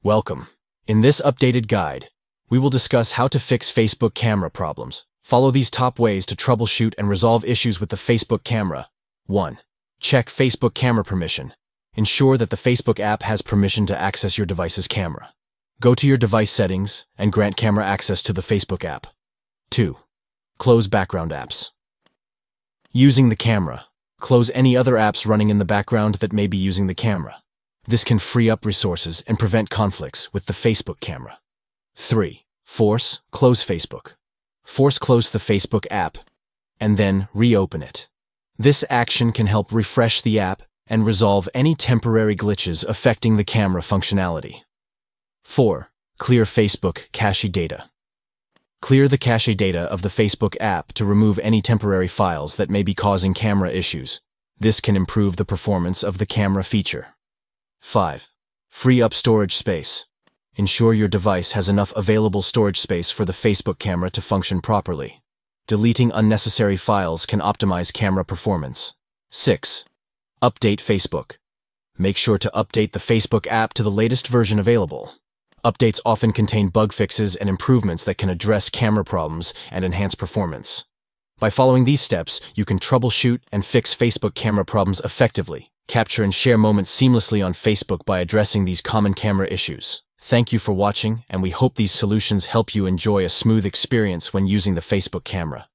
Welcome. In this updated guide, we will discuss how to fix Facebook camera problems. Follow these top ways to troubleshoot and resolve issues with the Facebook camera. 1. Check Facebook camera permission. Ensure that the Facebook app has permission to access your device's camera. Go to your device settings and grant camera access to the Facebook app. 2. Close background apps. Using the camera. Close any other apps running in the background that may be using the camera. This can free up resources and prevent conflicts with the Facebook camera. 3. Force close Facebook. Force close the Facebook app and then reopen it. This action can help refresh the app and resolve any temporary glitches affecting the camera functionality. 4. Clear Facebook cache data. Clear the cache data of the Facebook app to remove any temporary files that may be causing camera issues. This can improve the performance of the camera feature. 5. Free up storage space. Ensure your device has enough available storage space for the Facebook camera to function properly. Deleting unnecessary files can optimize camera performance. 6. Update Facebook. Make sure to update the Facebook app to the latest version available. Updates often contain bug fixes and improvements that can address camera problems and enhance performance. By following these steps, you can troubleshoot and fix Facebook camera problems effectively. Capture and share moments seamlessly on Facebook by addressing these common camera issues. Thank you for watching, and we hope these solutions help you enjoy a smooth experience when using the Facebook camera.